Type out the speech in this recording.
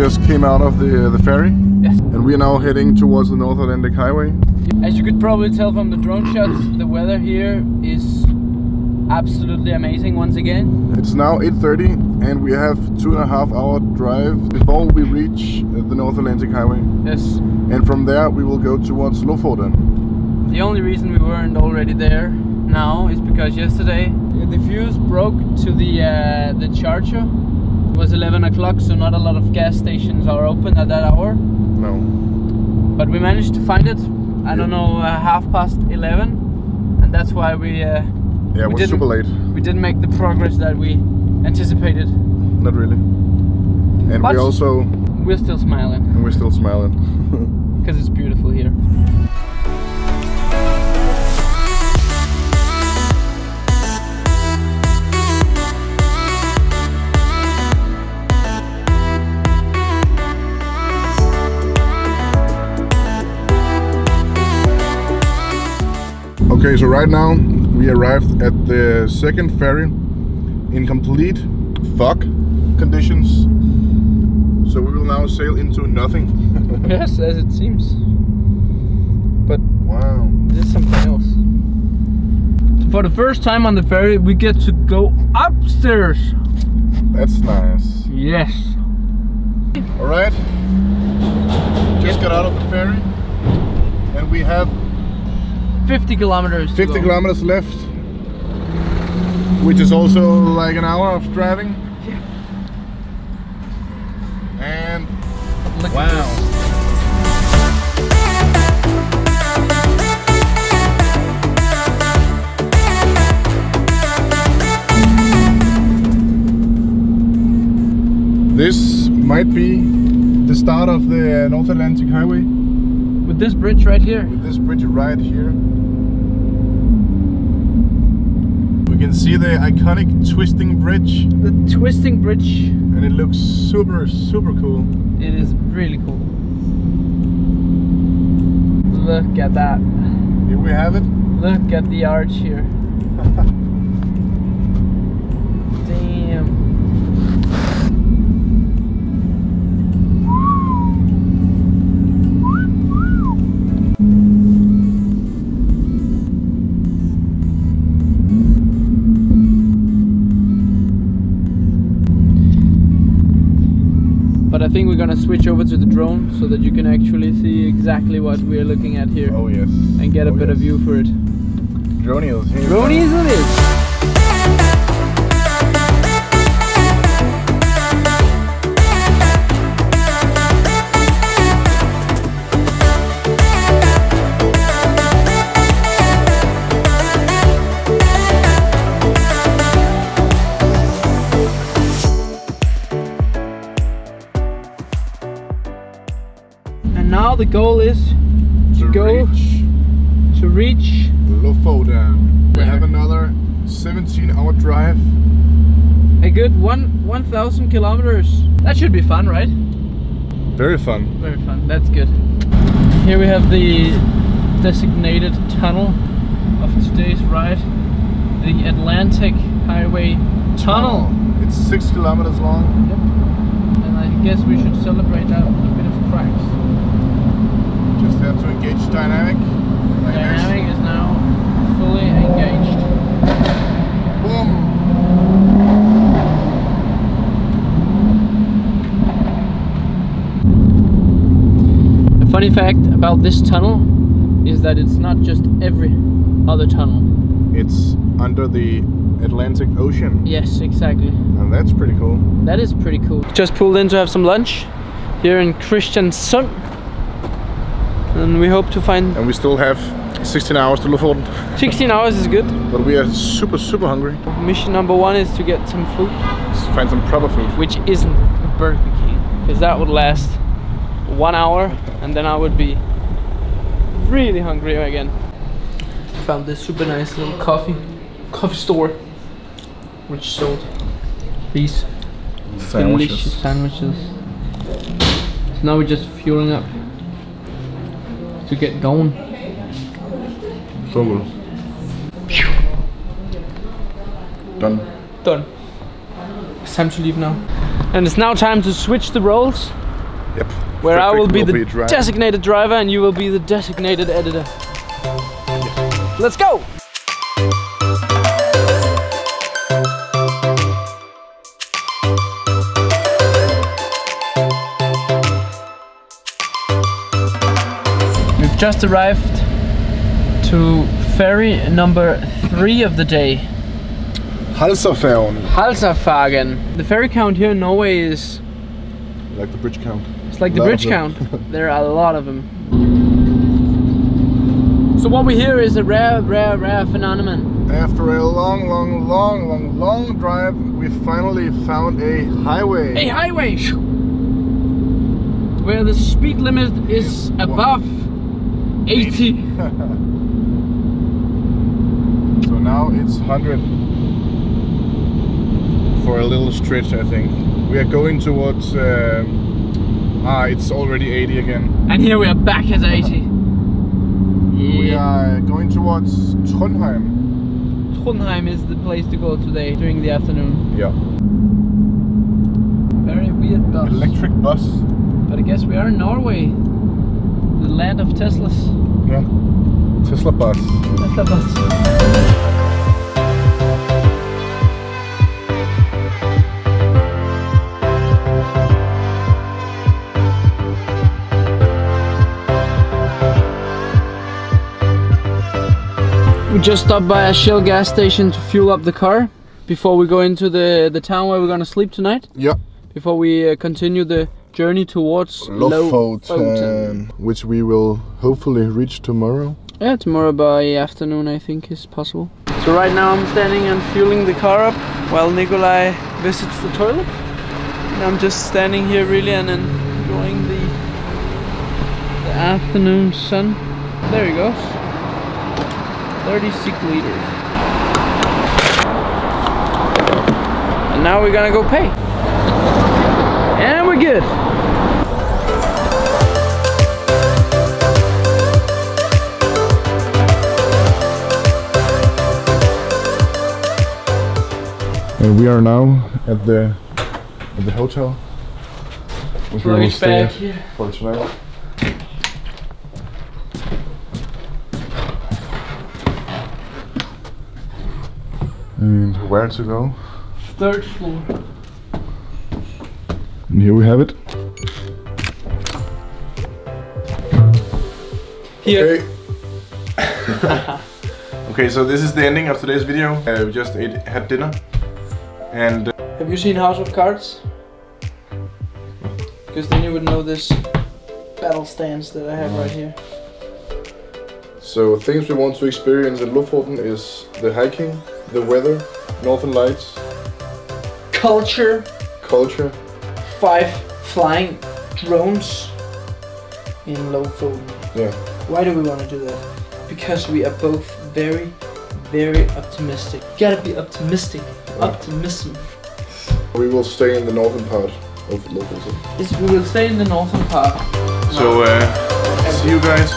just came out of the ferry. Yes. And we are now heading towards the North Atlantic Highway. As you could probably tell from the drone shots, the weather here is absolutely amazing once again. It's now 8:30 and we have 2.5 hour drive before we reach the North Atlantic Highway. Yes. And from there we will go towards Lofoten. The only reason we weren't already there now is because yesterday the fuse broke to the charger. It was 11 o'clock, so not a lot of gas stations are open at that hour. No. But we managed to find it, I don't know, 11:30, and that's why we it was super late. We didn't make the progress that we anticipated. Not really. And but we're still smiling. And we're still smiling. Because it's beautiful here. Okay, so right now we arrived at the second ferry in complete fog conditions. So we will now sail into nothing. Yes, as it seems. But wow, this is something else. For the first time on the ferry, we get to go upstairs. That's nice. Yes. All right. Just got out of the ferry, and we have 50 kilometers. 50 kilometers left, which is also like an hour of driving. Yeah. And look wow. At this. This might be the start of the North Atlantic Highway. With this bridge right here. With this bridge right here. We can see the iconic twisting bridge. The twisting bridge. And it looks super, super cool. It is really cool. Look at that. Here we have it. Look at the arch here. Damn. But I think we're gonna switch over to the drone so that you can actually see exactly what we're looking at here. Oh yes. And get a better view for it. Dronies. Dronies it is! Now the goal is to reach Lofoten. We have another 17-hour drive. A good 1,000 kilometers. That should be fun, right? Very fun. Very fun. That's good. Here we have the designated tunnel of today's ride, the Atlantic Highway Tunnel. Oh, it's 6 kilometers long. Yep. And I guess we should celebrate that with a bit of cracks. Just have to engage dynamic. Like dynamic is now fully engaged. Boom! A funny fact about this tunnel is that it's not just every other tunnel. It's under the Atlantic Ocean. Yes, exactly. And that's pretty cool. That is pretty cool. Just pulled in to have some lunch here in Kristiansund. And we hope to find... And we still have 16 hours to Lofoten. 16 hours is good. But we are super, super hungry. Mission number one is to get some food. Let's find some proper food. Which isn't a Burger King. Because that would last 1 hour and then I would be really hungry again. Found this super nice little coffee store which sold these delicious sandwiches. So now we're just fueling up to get going. So good. Done. It's time to leave now. And it's now time to switch the roles Where I will be the driver. designated driver and you will be the designated editor. Let's go! We've just arrived to ferry number 3 of the day. Halsafærgen. Halsafærgen. The ferry count here in Norway is... like the bridge count. It's like the bridge count. There are a lot of them. So what we hear is a rare phenomenon. After a long drive, we finally found a highway. A highway! Where the speed limit is above 80. So now it's 100 for a little stretch, I think. We are going towards... it's already 80 again. And here we are back at 80. Yeah. We are going towards Trondheim. Trondheim is the place to go today during the afternoon. Yeah. Very weird bus. Electric bus. But I guess we are in Norway. The land of Teslas. Yeah. Tesla bus. Tesla bus. We just stopped by a Shell gas station to fuel up the car before we go into the town where we're gonna sleep tonight. Yeah. Before we continue the journey towards Lofoten, which we will hopefully reach tomorrow. Yeah, tomorrow by afternoon I think is possible. So right now I'm standing and fueling the car up while Nikolai visits the toilet. And I'm just standing here really and enjoying the afternoon sun. There he goes. 36 liters. And now we're gonna go pay. And we're good. And we are now at the hotel, which we will stay at for tonight. And where to go? 3rd floor. And here we have it. Here. Okay. Okay, so this is the ending of today's video. We just had dinner. And have you seen House of Cards? Because then you would know this battle stance that I have right here. So things we want to experience in Lofoten is the hiking, the weather, northern lights, culture, 5 flying drones in Lofoten. Yeah. Why do we want to do that? Because we are both very optimistic. You gotta be optimistic. Yeah. Optimism. We will stay in the northern part of Lofoten. Yes, we will stay in the northern part. So see you guys